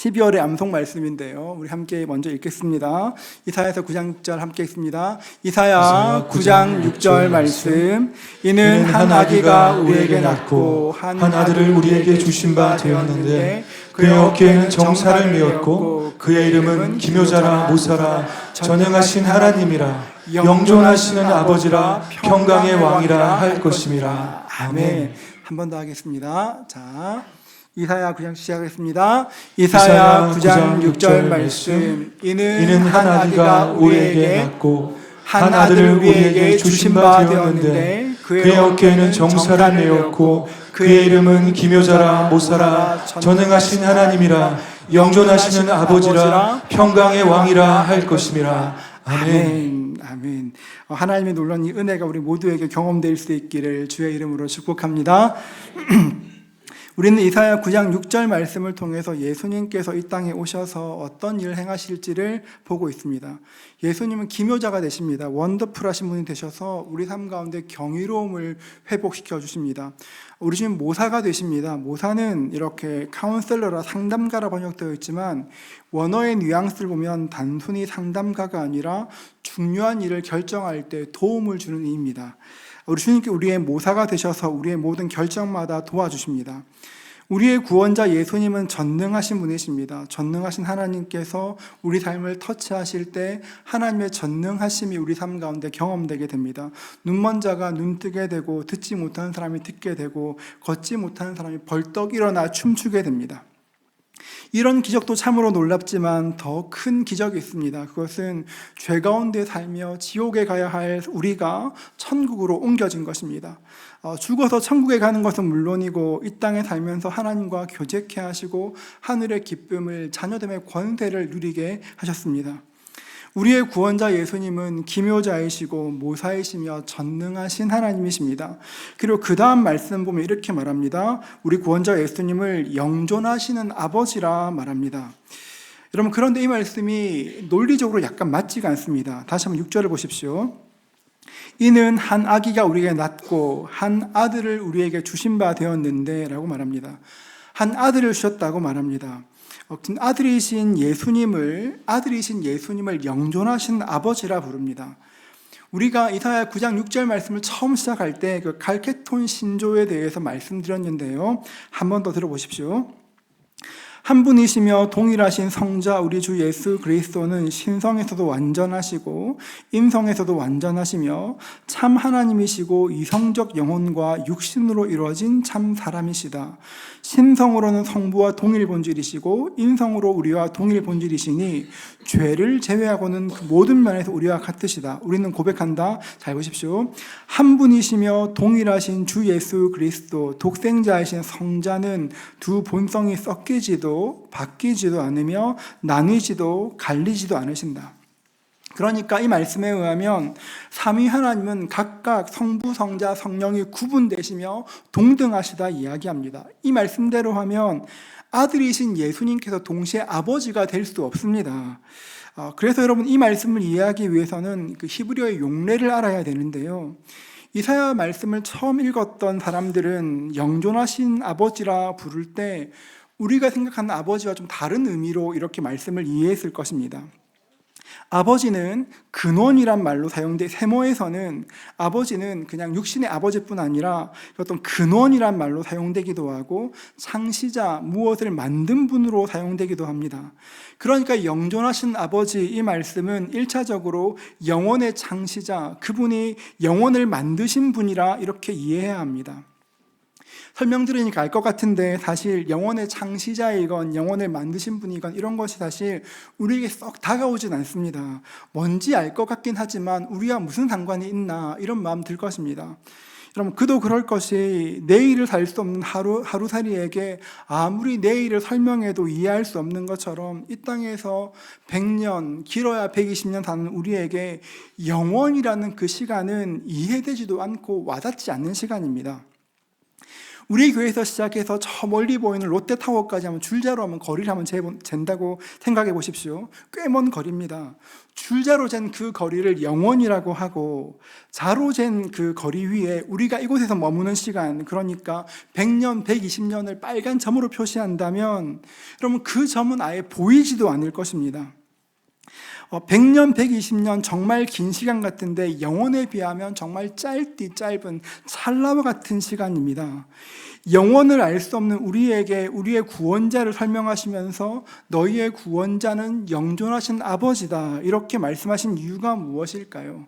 12월의 암송 말씀인데요. 우리 함께 먼저 읽겠습니다. 이사야서 9장 6절 함께 읽습니다. 이사야 9장 6절 말씀. 이는 한 아기가 우리에게 낳고 한 아들을 우리에게 주신 바 되었는데 그의 어깨에는 정사를 메었고 그의 이름은 기묘자라 모사라 전능하신 하나님이라 영존하시는 아버지라 평강의 왕이라 할 것임이라. 아멘. 한 번 더 하겠습니다. 자, 이사야 9장 시작하겠습니다. 이사야 9장 6절 말씀. 이는 한 아기가 우리에게 낳고 한 아들을 우리에게 주신 바 되었는데 그의 어깨에는 정사를 메었고 그의 이름은 기묘자라 모사라 전능하신 하나님이라 영존하시는 아버지라 평강의 왕이라 할 것임이라. 아멘. 아멘. 하나님의 놀라운 이 은혜가 우리 모두에게 경험될 수 있기를 주의 이름으로 축복합니다. 우리는 이사야 9장 6절 말씀을 통해서 예수님께서 이 땅에 오셔서 어떤 일을 행하실지를 보고 있습니다. 예수님은 기묘자가 되십니다. 원더풀하신 분이 되셔서 우리 삶 가운데 경이로움을 회복시켜 주십니다. 우리 주님 모사가 되십니다. 모사는 이렇게 카운셀러라 상담가라 번역되어 있지만 원어의 뉘앙스를 보면 단순히 상담가가 아니라 중요한 일을 결정할 때 도움을 주는 이입니다. 우리 주님께 우리의 모사가 되셔서 우리의 모든 결정마다 도와주십니다. 우리의 구원자 예수님은 전능하신 분이십니다. 전능하신 하나님께서 우리 삶을 터치하실 때 하나님의 전능하심이 우리 삶 가운데 경험되게 됩니다. 눈먼 자가 눈 뜨게 되고 듣지 못하는 사람이 듣게 되고 걷지 못하는 사람이 벌떡 일어나 춤추게 됩니다. 이런 기적도 참으로 놀랍지만 더 큰 기적이 있습니다. 그것은 죄 가운데 살며 지옥에 가야 할 우리가 천국으로 옮겨진 것입니다. 죽어서 천국에 가는 것은 물론이고 이 땅에 살면서 하나님과 교제케 하시고 하늘의 기쁨을 자녀됨의 권세를 누리게 하셨습니다. 우리의 구원자 예수님은 기묘자이시고 모사이시며 전능하신 하나님이십니다. 그리고 그 다음 말씀 보면 이렇게 말합니다. 우리 구원자 예수님을 영존하시는 아버지라 말합니다. 여러분, 그런데 이 말씀이 논리적으로 약간 맞지가 않습니다. 다시 한번 6절을 보십시오. 이는 한 아기가 우리에게 낳고 한 아들을 우리에게 주신 바 되었는데 라고 말합니다. 한 아들을 주셨다고 말합니다. 아들이신 예수님을 영존하신 아버지라 부릅니다. 우리가 이사야 9장 6절 말씀을 처음 시작할 때 그 갈케톤 신조에 대해서 말씀드렸는데요. 한 번 더 들어보십시오. 한 분이시며 동일하신 성자 우리 주 예수 그리스도는 신성에서도 완전하시고 인성에서도 완전하시며 참 하나님이시고 이성적 영혼과 육신으로 이루어진 참 사람이시다. 신성으로는 성부와 동일 본질이시고 인성으로 우리와 동일 본질이시니 죄를 제외하고는 그 모든 면에서 우리와 같으시다. 우리는 고백한다. 잘 보십시오. 한 분이시며 동일하신 주 예수 그리스도 독생자이신 성자는 두 본성이 섞이지도 바뀌지도 않으며 나뉘지도 갈리지도 않으신다. 그러니까 이 말씀에 의하면 삼위 하나님은 각각 성부, 성자, 성령이 구분되시며 동등하시다 이야기합니다. 이 말씀대로 하면 아들이신 예수님께서 동시에 아버지가 될 수 없습니다. 그래서 여러분, 이 말씀을 이해하기 위해서는 그 히브리어의 용례를 알아야 되는데요. 이사야 말씀을 처음 읽었던 사람들은 영존하신 아버지라 부를 때 우리가 생각하는 아버지와 좀 다른 의미로 이렇게 말씀을 이해했을 것입니다. 아버지는 근원이란 말로 사용돼 세모에서는 아버지는 그냥 육신의 아버지뿐 아니라 어떤 근원이란 말로 사용되기도 하고 창시자, 무엇을 만든 분으로 사용되기도 합니다. 그러니까 영존하신 아버지 이 말씀은 1차적으로 영원의 창시자, 그분이 영원을 만드신 분이라 이렇게 이해해야 합니다. 설명 들으니까 알 것 같은데 사실 영혼의 창시자이건 영혼을 만드신 분이건 이런 것이 사실 우리에게 썩 다가오진 않습니다. 뭔지 알 것 같긴 하지만 우리와 무슨 상관이 있나 이런 마음 들 것입니다. 여러분, 그도 그럴 것이 내일을 살 수 없는 하루살이에게 아무리 내일을 설명해도 이해할 수 없는 것처럼 이 땅에서 100년, 길어야 120년 사는 우리에게 영원이라는 그 시간은 이해되지도 않고 와닿지 않는 시간입니다. 우리 교회에서 시작해서 저 멀리 보이는 롯데타워까지 하면 줄자로 하면 거리를 한번 잰다고 생각해 보십시오. 꽤 먼 거리입니다. 줄자로 잰 그 거리를 영원이라고 하고 자로 잰 그 거리 위에 우리가 이곳에서 머무는 시간, 그러니까 100년, 120년을 빨간 점으로 표시한다면 여러분 그 점은 아예 보이지도 않을 것입니다. 100년, 120년 정말 긴 시간 같은데 영원에 비하면 정말 짧은 찰나와 같은 시간입니다. 영원을 알 수 없는 우리에게 우리의 구원자를 설명하시면서 너희의 구원자는 영존하신 아버지다 이렇게 말씀하신 이유가 무엇일까요?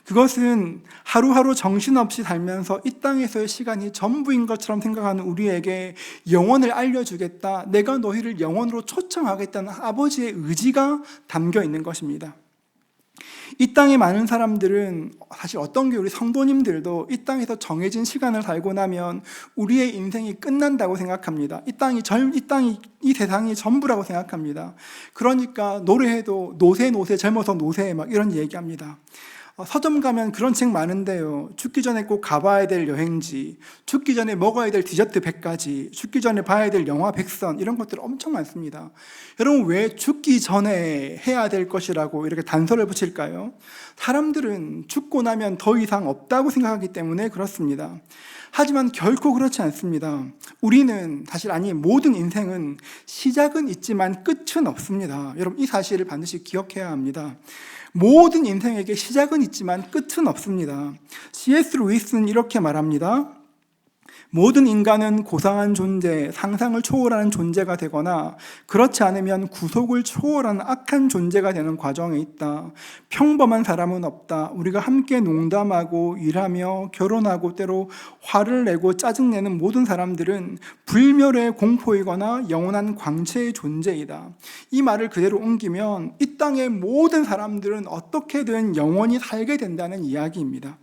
그것은 하루하루 정신없이 살면서 이 땅에서의 시간이 전부인 것처럼 생각하는 우리에게 영원을 알려주겠다, 내가 너희를 영원으로 초청하겠다는 아버지의 의지가 담겨 있는 것입니다. 이 땅의 많은 사람들은 사실 어떤 게 우리 성도님들도 이 땅에서 정해진 시간을 살고 나면 우리의 인생이 끝난다고 생각합니다. 이 세상이 전부라고 생각합니다. 그러니까 노래해도 노세 젊어서 노세 막 이런 얘기합니다. 서점 가면 그런 책 많은데요. 죽기 전에 꼭 가봐야 될 여행지, 죽기 전에 먹어야 될 디저트 100가지, 죽기 전에 봐야 될 영화 100선, 이런 것들 엄청 많습니다. 여러분 왜 죽기 전에 해야 될 것이라고 이렇게 단서를 붙일까요? 사람들은 죽고 나면 더 이상 없다고 생각하기 때문에 그렇습니다. 하지만 결코 그렇지 않습니다. 우리는 모든 인생은 시작은 있지만 끝은 없습니다. 여러분 이 사실을 반드시 기억해야 합니다. 모든 인생에게 시작은 있지만 끝은 없습니다. C.S. 루이스는 이렇게 말합니다. 모든 인간은 고상한 존재, 상상을 초월하는 존재가 되거나 그렇지 않으면 구속을 초월하는 악한 존재가 되는 과정에 있다. 평범한 사람은 없다. 우리가 함께 농담하고 일하며 결혼하고 때로 화를 내고 짜증내는 모든 사람들은 불멸의 공포이거나 영원한 광채의 존재이다. 이 말을 그대로 옮기면 이 땅의 모든 사람들은 어떻게든 영원히 살게 된다는 이야기입니다.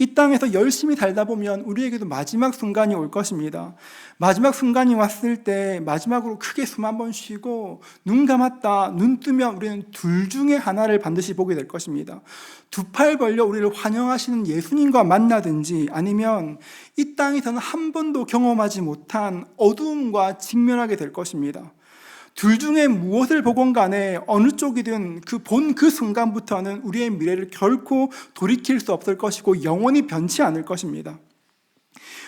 이 땅에서 열심히 살다 보면 우리에게도 마지막 순간이 올 것입니다. 마지막 순간이 왔을 때 마지막으로 크게 숨 한번 쉬고 눈 감았다, 눈 뜨면 우리는 둘 중에 하나를 반드시 보게 될 것입니다. 두 팔 벌려 우리를 환영하시는 예수님과 만나든지 아니면 이 땅에서는 한 번도 경험하지 못한 어두움과 직면하게 될 것입니다. 둘 중에 무엇을 보건 간에 어느 쪽이든 그 순간부터는 우리의 미래를 결코 돌이킬 수 없을 것이고 영원히 변치 않을 것입니다.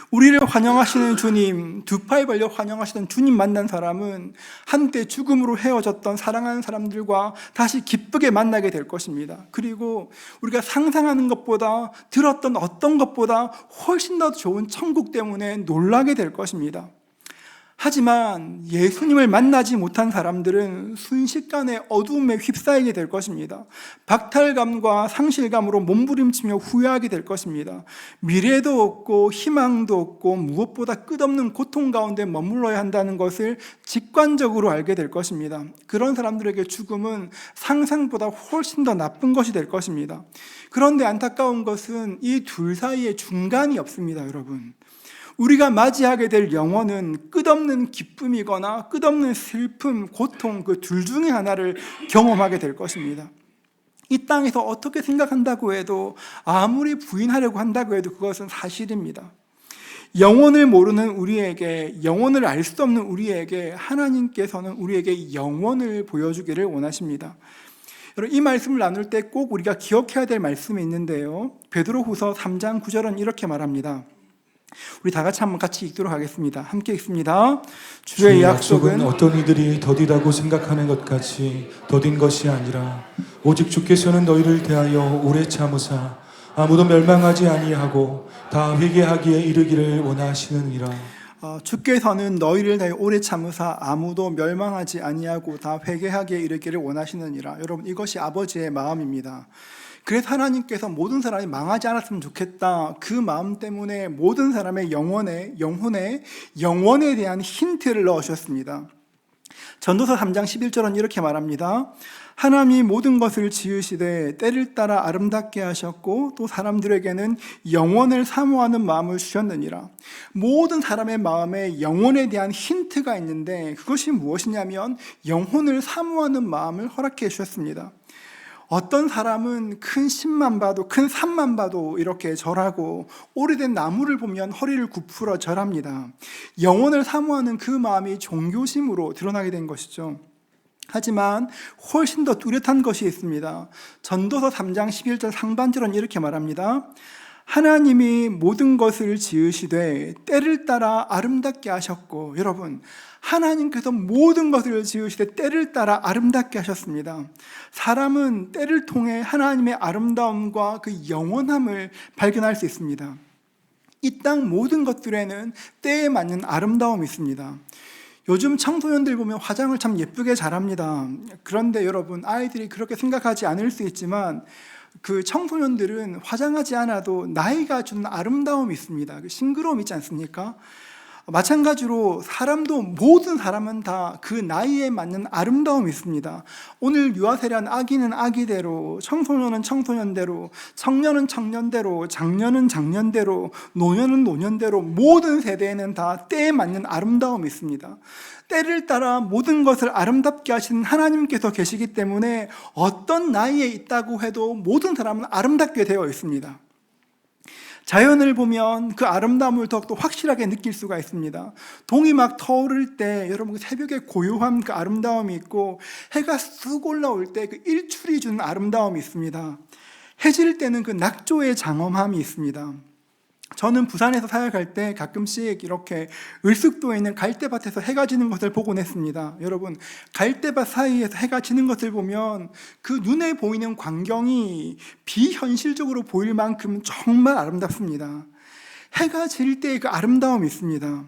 우리를 환영하시는 주님, 두 팔 벌려 환영하시는 주님 만난 사람은 한때 죽음으로 헤어졌던 사랑하는 사람들과 다시 기쁘게 만나게 될 것입니다. 그리고 우리가 상상하는 것보다 들었던 어떤 것보다 훨씬 더 좋은 천국 때문에 놀라게 될 것입니다. 하지만 예수님을 만나지 못한 사람들은 순식간에 어두움에 휩싸이게 될 것입니다. 박탈감과 상실감으로 몸부림치며 후회하게 될 것입니다. 미래도 없고 희망도 없고 무엇보다 끝없는 고통 가운데 머물러야 한다는 것을 직관적으로 알게 될 것입니다. 그런 사람들에게 죽음은 상상보다 훨씬 더 나쁜 것이 될 것입니다. 그런데 안타까운 것은 이 둘 사이에 중간이 없습니다, 여러분. 우리가 맞이하게 될 영혼은 끝없는 기쁨이거나 끝없는 슬픔, 고통 그 둘 중에 하나를 경험하게 될 것입니다. 이 땅에서 어떻게 생각한다고 해도 아무리 부인하려고 한다고 해도 그것은 사실입니다. 영혼을 모르는 우리에게, 영혼을 알 수 없는 우리에게 하나님께서는 우리에게 영혼을 보여주기를 원하십니다. 여러분 이 말씀을 나눌 때 꼭 우리가 기억해야 될 말씀이 있는데요. 베드로후서 3장 9절은 이렇게 말합니다. 우리 다 같이 한번 같이 읽도록 하겠습니다. 함께 읽습니다. 주의 약속은 어떤 이들이 더디다고 생각하는 것 같이 더딘 것이 아니라 오직 주께서는 너희를 대하여 오래 참으사 아무도 멸망하지 아니하고 다 회개하기에 이르기를 원하시느니라. 주께서는 너희를 다해 오래 참으사 아무도 멸망하지 아니하고 다 회개하기에 이르기를 원하시느니라. 여러분 이것이 아버지의 마음입니다. 그래서 하나님께서 모든 사람이 망하지 않았으면 좋겠다. 그 마음 때문에 모든 사람의 영혼에 대한 힌트를 넣으셨습니다. 전도서 3장 11절은 이렇게 말합니다. 하나님이 모든 것을 지으시되 때를 따라 아름답게 하셨고 또 사람들에게는 영원을 사모하는 마음을 주셨느니라. 모든 사람의 마음에 영혼에 대한 힌트가 있는데 그것이 무엇이냐면 영혼을 사모하는 마음을 허락해 주셨습니다. 어떤 사람은 큰 십만 봐도 큰 산만 봐도 이렇게 절하고 오래된 나무를 보면 허리를 굽풀어 절합니다. 영혼을 사모하는 그 마음이 종교심으로 드러나게 된 것이죠. 하지만 훨씬 더 뚜렷한 것이 있습니다. 전도서 3장 11절 상반절은 이렇게 말합니다. 하나님이 모든 것을 지으시되 때를 따라 아름답게 하셨고, 여러분, 하나님께서 모든 것을 지으시되 때를 따라 아름답게 하셨습니다. 사람은 때를 통해 하나님의 아름다움과 그 영원함을 발견할 수 있습니다. 이 땅 모든 것들에는 때에 맞는 아름다움이 있습니다. 요즘 청소년들 보면 화장을 참 예쁘게 잘합니다. 그런데 여러분, 아이들이 그렇게 생각하지 않을 수 있지만 그 청소년들은 화장하지 않아도 나이가 주는 아름다움이 있습니다. 그 싱그러움이 있지 않습니까? 마찬가지로 사람도, 모든 사람은 다 그 나이에 맞는 아름다움이 있습니다. 오늘 유아세란 아기는 아기대로, 청소년은 청소년대로, 청년은 청년대로, 장년은 장년대로, 노년은 노년대로 모든 세대에는 다 때에 맞는 아름다움이 있습니다. 때를 따라 모든 것을 아름답게 하시는 하나님께서 계시기 때문에 어떤 나이에 있다고 해도 모든 사람은 아름답게 되어 있습니다. 자연을 보면 그 아름다움을 더욱더 확실하게 느낄 수가 있습니다. 동이 막 터오를 때 여러분 새벽의 고요한 그 아름다움이 있고, 해가 쑥 올라올 때 그 일출이 주는 아름다움이 있습니다. 해질 때는 그 낙조의 장엄함이 있습니다. 저는 부산에서 사역할 때 가끔씩 이렇게 을숙도에 있는 갈대밭에서 해가 지는 것을 보곤 했습니다. 여러분, 갈대밭 사이에서 해가 지는 것을 보면 그 눈에 보이는 광경이 비현실적으로 보일 만큼 정말 아름답습니다. 해가 질 때의 그 아름다움이 있습니다.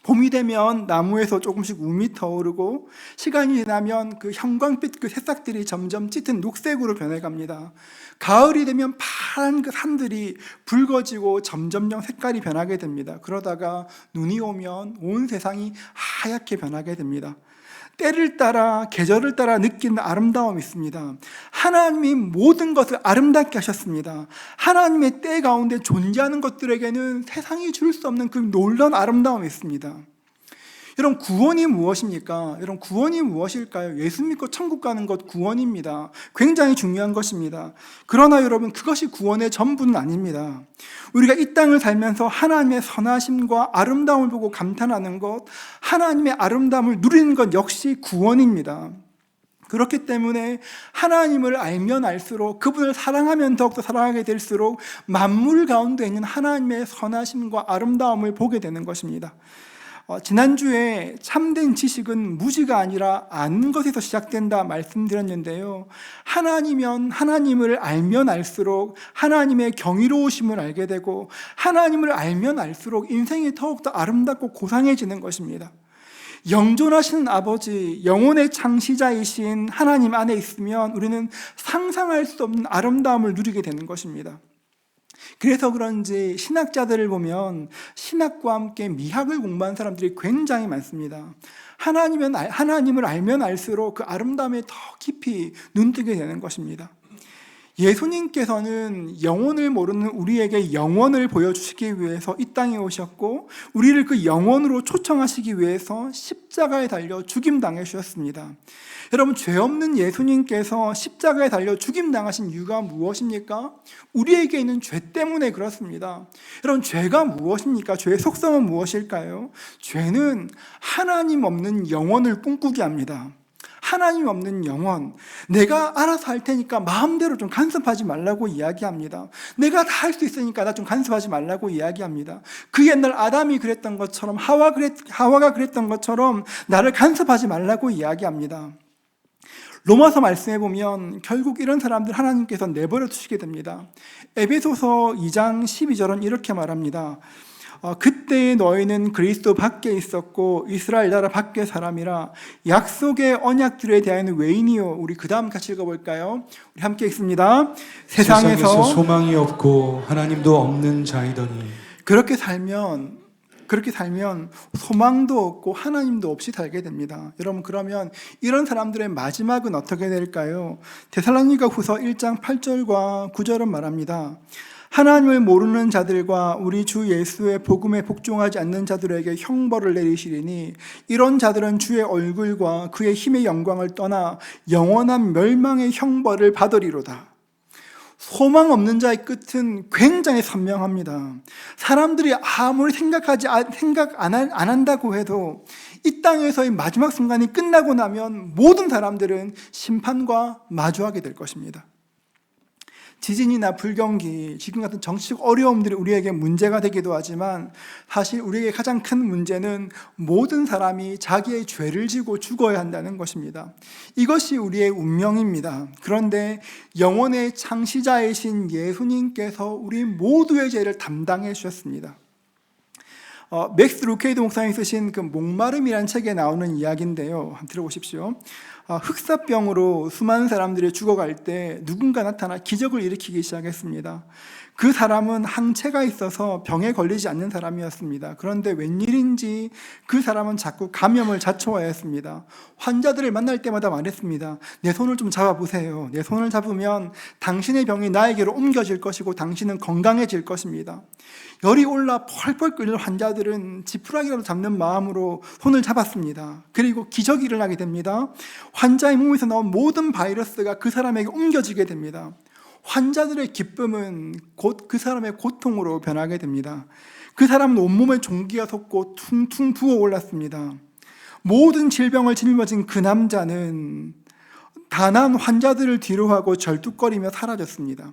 봄이 되면 나무에서 조금씩 움이 터오르고, 시간이 지나면 그 형광빛 그 새싹들이 점점 짙은 녹색으로 변해갑니다. 가을이 되면 파란 그 산들이 붉어지고 점점점 색깔이 변하게 됩니다. 그러다가 눈이 오면 온 세상이 하얗게 변하게 됩니다. 때를 따라, 계절을 따라 느끼는 아름다움이 있습니다. 하나님이 모든 것을 아름답게 하셨습니다. 하나님의 때 가운데 존재하는 것들에게는 세상이 줄 수 없는 그 놀라운 아름다움이 있습니다. 여러분, 구원이 무엇입니까? 여러분, 구원이 무엇일까요? 예수 믿고 천국 가는 것 구원입니다. 굉장히 중요한 것입니다. 그러나 여러분, 그것이 구원의 전부는 아닙니다. 우리가 이 땅을 살면서 하나님의 선하심과 아름다움을 보고 감탄하는 것, 하나님의 아름다움을 누리는 것 역시 구원입니다. 그렇기 때문에 하나님을 알면 알수록, 그분을 사랑하면 더욱더 사랑하게 될수록 만물 가운데 있는 하나님의 선하심과 아름다움을 보게 되는 것입니다. 지난주에 참된 지식은 무지가 아니라 아는 것에서 시작된다 말씀드렸는데요. 하나님을 알면 알수록 하나님의 경이로우심을 알게 되고, 하나님을 알면 알수록 인생이 더욱더 아름답고 고상해지는 것입니다. 영존하시는 아버지, 영혼의 창시자이신 하나님 안에 있으면 우리는 상상할 수 없는 아름다움을 누리게 되는 것입니다. 그래서 그런지 신학자들을 보면 신학과 함께 미학을 공부한 사람들이 굉장히 많습니다. 하나님을 알면 알수록 그 아름다움에 더 깊이 눈뜨게 되는 것입니다. 예수님께서는 영혼을 모르는 우리에게 영혼을 보여주시기 위해서 이 땅에 오셨고, 우리를 그 영혼으로 초청하시기 위해서 십자가에 달려 죽임당해 주셨습니다. 여러분, 죄 없는 예수님께서 십자가에 달려 죽임당하신 이유가 무엇입니까? 우리에게 있는 죄 때문에 그렇습니다. 여러분, 죄가 무엇입니까? 죄의 속성은 무엇일까요? 죄는 하나님 없는 영혼을 꿈꾸게 합니다. 하나님 없는 영혼, 내가 알아서 할 테니까 마음대로 좀 간섭하지 말라고 이야기합니다. 내가 다 할 수 있으니까 나 좀 간섭하지 말라고 이야기합니다. 그 옛날 아담이 그랬던 것처럼, 하와가 그랬던 것처럼 나를 간섭하지 말라고 이야기합니다. 로마서 말씀해 보면 결국 이런 사람들 하나님께서 내버려 두시게 됩니다. 에베소서 2장 12절은 이렇게 말합니다. 그때 너희는 그리스도 밖에 있었고 이스라엘 나라 밖의 사람이라 약속의 언약들에 대하여는 외인이요. 우리 그 다음 같이 읽어볼까요? 우리 함께 읽습니다. 세상에서 소망이 없고 하나님도 없는 자이더니. 그렇게 살면 소망도 없고 하나님도 없이 살게 됩니다. 여러분, 그러면 이런 사람들의 마지막은 어떻게 될까요? 데살로니가 후서 1장 8절과 9절은 말합니다. 하나님을 모르는 자들과 우리 주 예수의 복음에 복종하지 않는 자들에게 형벌을 내리시리니 이런 자들은 주의 얼굴과 그의 힘의 영광을 떠나 영원한 멸망의 형벌을 받으리로다. 소망 없는 자의 끝은 굉장히 선명합니다. 사람들이 아무리 생각 안 한다고 해도 이 땅에서의 마지막 순간이 끝나고 나면 모든 사람들은 심판과 마주하게 될 것입니다. 지진이나 불경기, 지금 같은 정치적 어려움들이 우리에게 문제가 되기도 하지만 사실 우리에게 가장 큰 문제는 모든 사람이 자기의 죄를 지고 죽어야 한다는 것입니다. 이것이 우리의 운명입니다. 그런데 영혼의 창시자이신 예수님께서 우리 모두의 죄를 담당해 주셨습니다. 맥스 루케이드 목사님이 쓰신 그 목마름이라는 책에 나오는 이야기인데요. 한번 들어보십시오. 흑사병으로 수많은 사람들이 죽어갈 때 누군가 나타나 기적을 일으키기 시작했습니다. 그 사람은 항체가 있어서 병에 걸리지 않는 사람이었습니다. 그런데 웬일인지 그 사람은 자꾸 감염을 자초하였습니다. 환자들을 만날 때마다 말했습니다. 내 손을 좀 잡아보세요. 내 손을 잡으면 당신의 병이 나에게로 옮겨질 것이고 당신은 건강해질 것입니다. 열이 올라 펄펄 끓는 환자들은 지푸라기라도 잡는 마음으로 손을 잡았습니다. 그리고 기적이 일어나게 됩니다. 환자의 몸에서 나온 모든 바이러스가 그 사람에게 옮겨지게 됩니다. 환자들의 기쁨은 곧 그 사람의 고통으로 변하게 됩니다. 그 사람은 온몸에 종기가 솟고 퉁퉁 부어올랐습니다. 모든 질병을 짊어진 그 남자는 다난 환자들을 뒤로하고 절뚝거리며 사라졌습니다.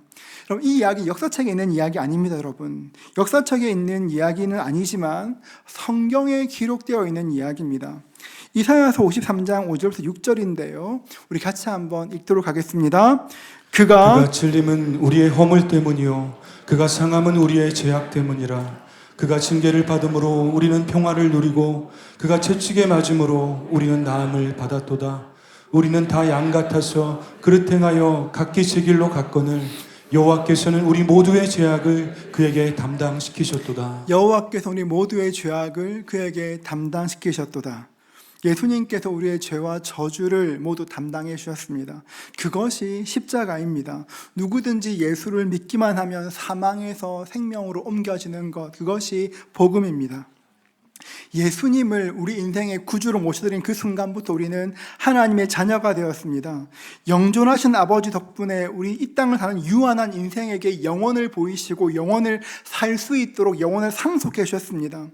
여러분, 이 이야기 역사책에 있는 이야기 아닙니다. 여러분, 역사책에 있는 이야기는 아니지만 성경에 기록되어 있는 이야기입니다. 이사야서 53장 5절부터 6절인데요. 우리 같이 한번 읽도록 하겠습니다. 그가 찔림은 우리의 허물 때문이요 그가 상함은 우리의 죄악 때문이라. 그가 징계를 받음으로 우리는 평화를 누리고 그가 채찍에 맞음으로 우리는 나음을 받았도다. 우리는 다 양 같아서 그릇 행하여 각기 제 길로 갔거늘 여호와께서는 우리 모두의 죄악을 그에게 담당시키셨도다. 여호와께서 우리 모두의 죄악을 그에게 담당시키셨도다. 예수님께서 우리의 죄와 저주를 모두 담당해 주셨습니다. 그것이 십자가입니다. 누구든지 예수를 믿기만 하면 사망에서 생명으로 옮겨지는 것, 그것이 복음입니다. 예수님을 우리 인생의 구주로 모셔드린 그 순간부터 우리는 하나님의 자녀가 되었습니다. 영존하신 아버지 덕분에 우리 이 땅을 사는 유한한 인생에게 영원을 보이시고 영원을 살 수 있도록 영원을 상속해 주셨습니다.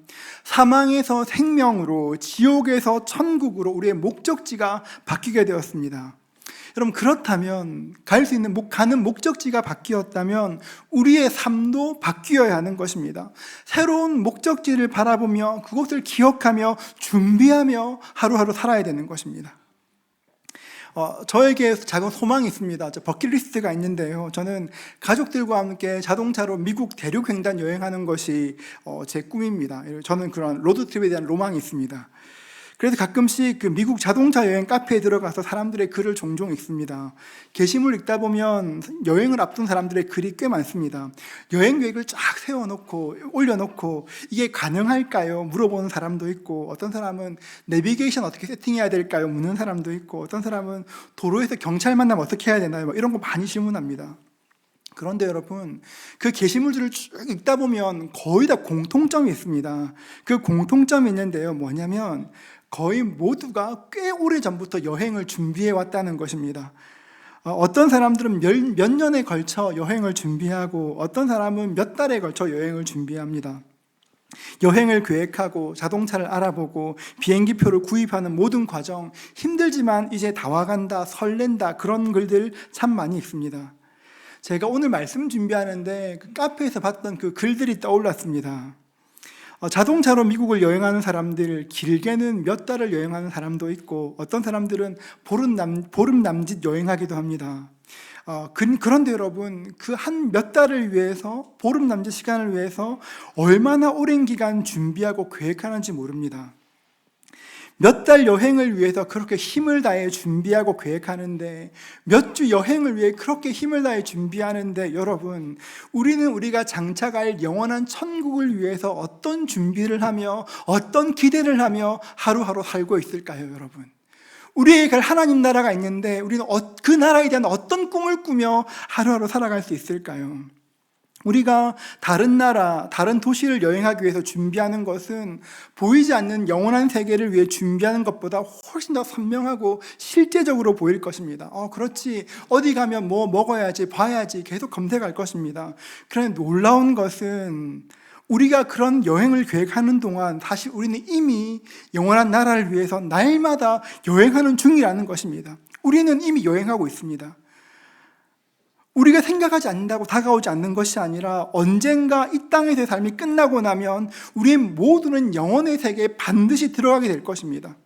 사망에서 생명으로, 지옥에서 천국으로 우리의 목적지가 바뀌게 되었습니다. 여러분, 그렇다면 가는 목적지가 바뀌었다면 우리의 삶도 바뀌어야 하는 것입니다. 새로운 목적지를 바라보며 그곳을 기억하며 준비하며 하루하루 살아야 되는 것입니다. 저에게 작은 소망이 있습니다. 버킷리스트가 있는데요. 저는 가족들과 함께 자동차로 미국 대륙 횡단 여행하는 것이 제 꿈입니다. 저는 그런 로드트립에 대한 로망이 있습니다. 그래서 가끔씩 그 미국 자동차 여행 카페에 들어가서 사람들의 글을 종종 읽습니다. 게시물 읽다 보면 여행을 앞둔 사람들의 글이 꽤 많습니다. 여행 계획을 쫙 세워놓고 올려놓고 이게 가능할까요? 물어보는 사람도 있고, 어떤 사람은 내비게이션 어떻게 세팅해야 될까요? 묻는 사람도 있고, 어떤 사람은 도로에서 경찰 만나면 어떻게 해야 되나요? 이런 거 많이 질문합니다. 그런데 여러분, 그 게시물들을 쭉 읽다 보면 거의 다 공통점이 있습니다. 그 공통점이 있는데요. 뭐냐면 거의 모두가 꽤 오래전부터 여행을 준비해 왔다는 것입니다. 어떤 사람들은 몇 년에 걸쳐 여행을 준비하고 어떤 사람은 몇 달에 걸쳐 여행을 준비합니다. 여행을 계획하고 자동차를 알아보고 비행기표를 구입하는 모든 과정, 힘들지만 이제 다 와간다, 설렌다, 그런 글들 참 많이 읽습니다. 제가 오늘 말씀 준비하는데 그 카페에서 봤던 그 글들이 떠올랐습니다. 자동차로 미국을 여행하는 사람들, 길게는 몇 달을 여행하는 사람도 있고, 어떤 사람들은 보름 남짓 여행하기도 합니다. 그런데 여러분, 그 한 몇 달을 위해서, 보름 남짓 시간을 위해서 얼마나 오랜 기간 준비하고 계획하는지 모릅니다. 몇 달 여행을 위해서 그렇게 힘을 다해 준비하고 계획하는데, 몇 주 여행을 위해 그렇게 힘을 다해 준비하는데, 여러분, 우리가 장차갈 영원한 천국을 위해서 어떤 준비를 하며 어떤 기대를 하며 하루하루 살고 있을까요, 여러분? 우리에게 갈 하나님 나라가 있는데 우리는 그 나라에 대한 어떤 꿈을 꾸며 하루하루 살아갈 수 있을까요? 우리가 다른 나라, 다른 도시를 여행하기 위해서 준비하는 것은 보이지 않는 영원한 세계를 위해 준비하는 것보다 훨씬 더 선명하고 실제적으로 보일 것입니다. 그렇지. 어디 가면 뭐 먹어야지, 봐야지 계속 검색할 것입니다. 그런데 놀라운 것은 우리가 그런 여행을 계획하는 동안 사실 우리는 이미 영원한 나라를 위해서 날마다 여행하는 중이라는 것입니다. 우리는 이미 여행하고 있습니다. 우리가 생각하지 않는다고 다가오지 않는 것이 아니라 언젠가 이 땅에서의 삶이 끝나고 나면 우리의 모두는 영혼의 세계에 반드시 들어가게 될 것입니다.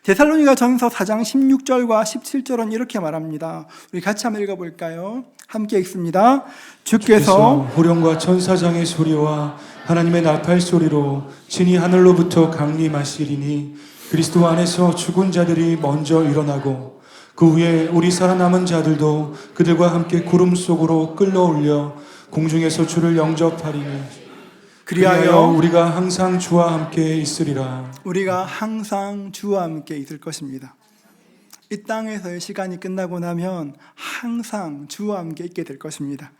데살로니가 전서 4장 16절과 17절은 이렇게 말합니다. 우리 같이 한번 읽어볼까요? 함께 읽습니다. 주께서 호령과 천사장의 소리와 하나님의 나팔 소리로 진이 하늘로부터 강림하시리니 그리스도 안에서 죽은 자들이 먼저 일어나고 그 후에 우리 살아남은 자들도 그들과 함께 구름 속으로 끌려올려 공중에서 주를 영접하리니 그리하여 우리가 항상 주와 함께 있으리라. 우리가 항상 주와 함께 있을 것입니다. 이 땅에서의 시간이 끝나고 나면 항상 주와 함께 있게 될 것입니다.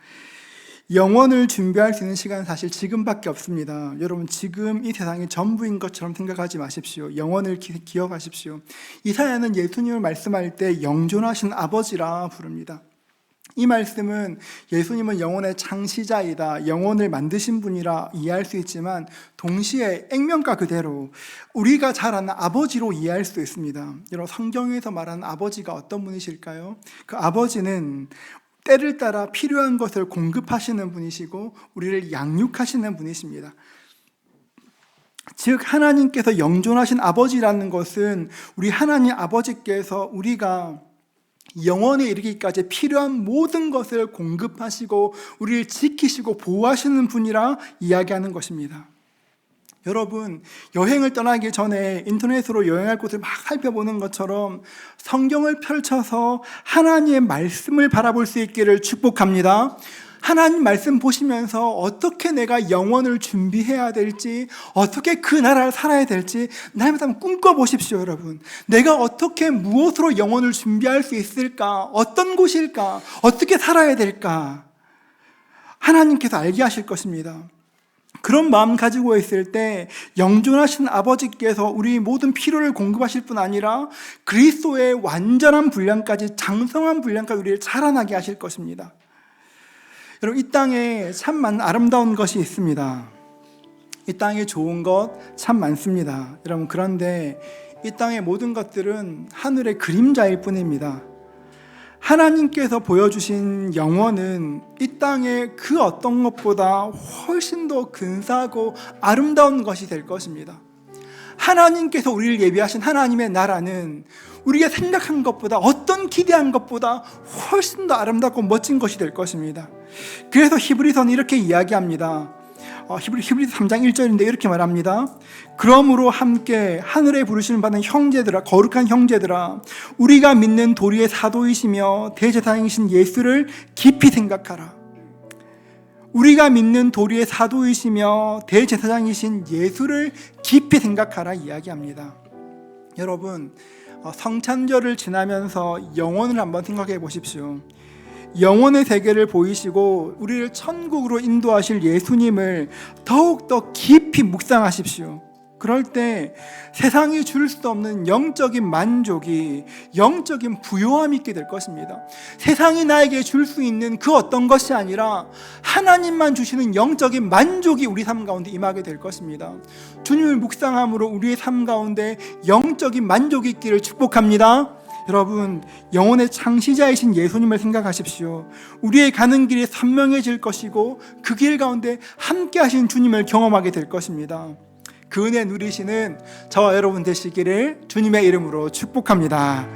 영원을 준비할 수 있는 시간은 사실 지금밖에 없습니다. 여러분, 지금 이 세상이 전부인 것처럼 생각하지 마십시오. 영원을 기억하십시오. 이사야는 예수님을 말씀할 때 영존하신 아버지라 부릅니다. 이 말씀은 예수님은 영혼의 창시자이다, 영혼을 만드신 분이라 이해할 수 있지만 동시에 액면가 그대로 우리가 잘 아는 아버지로 이해할 수 있습니다. 여러분, 성경에서 말하는 아버지가 어떤 분이실까요? 그 아버지는 때를 따라 필요한 것을 공급하시는 분이시고 우리를 양육하시는 분이십니다. 즉 하나님께서 영존하신 아버지라는 것은 우리 하나님 아버지께서 우리가 영원에 이르기까지 필요한 모든 것을 공급하시고 우리를 지키시고 보호하시는 분이라 이야기하는 것입니다. 여러분, 여행을 떠나기 전에 인터넷으로 여행할 곳을 막 살펴보는 것처럼 성경을 펼쳐서 하나님의 말씀을 바라볼 수 있기를 축복합니다. 하나님 말씀 보시면서 어떻게 내가 영혼을 준비해야 될지, 어떻게 그 나라를 살아야 될지 날마다 한번 꿈꿔보십시오. 여러분, 내가 어떻게 무엇으로 영혼을 준비할 수 있을까? 어떤 곳일까? 어떻게 살아야 될까? 하나님께서 알게 하실 것입니다. 그런 마음 가지고 있을 때 영존하신 아버지께서 우리 모든 필요를 공급하실 뿐 아니라 그리스도의 완전한 분량까지, 장성한 분량까지 우리를 자라나게 하실 것입니다. 여러분, 이 땅에 참 많은 아름다운 것이 있습니다. 이 땅에 좋은 것 참 많습니다. 여러분, 그런데 이 땅의 모든 것들은 하늘의 그림자일 뿐입니다. 하나님께서 보여주신 영원은 이 땅의 그 어떤 것보다 훨씬 더 근사하고 아름다운 것이 될 것입니다. 하나님께서 우리를 예비하신 하나님의 나라는 우리가 생각한 것보다, 어떤 기대한 것보다 훨씬 더 아름답고 멋진 것이 될 것입니다. 그래서 히브리서는 이렇게 이야기합니다. 히브리서 3장 1절인데 이렇게 말합니다. 그러므로 함께 하늘에 부르심을 받는 형제들아, 거룩한 형제들아, 우리가 믿는 도리의 사도이시며 대제사장이신 예수를 깊이 생각하라. 우리가 믿는 도리의 사도이시며 대제사장이신 예수를 깊이 생각하라 이야기합니다. 여러분, 성찬절을 지나면서 영혼을 한번 생각해 보십시오. 영혼의 세계를 보이시고 우리를 천국으로 인도하실 예수님을 더욱더 깊이 묵상하십시오. 그럴 때 세상이 줄 수 없는 영적인 만족이, 영적인 부요함이 있게 될 것입니다. 세상이 나에게 줄 수 있는 그 어떤 것이 아니라 하나님만 주시는 영적인 만족이 우리 삶 가운데 임하게 될 것입니다. 주님을 묵상함으로 우리의 삶 가운데 영적인 만족이 있기를 축복합니다. 여러분, 영혼의 창시자이신 예수님을 생각하십시오. 우리의 가는 길이 선명해질 것이고 그 길 가운데 함께 하신 주님을 경험하게 될 것입니다. 그 은혜 누리시는 저와 여러분 되시기를 주님의 이름으로 축복합니다.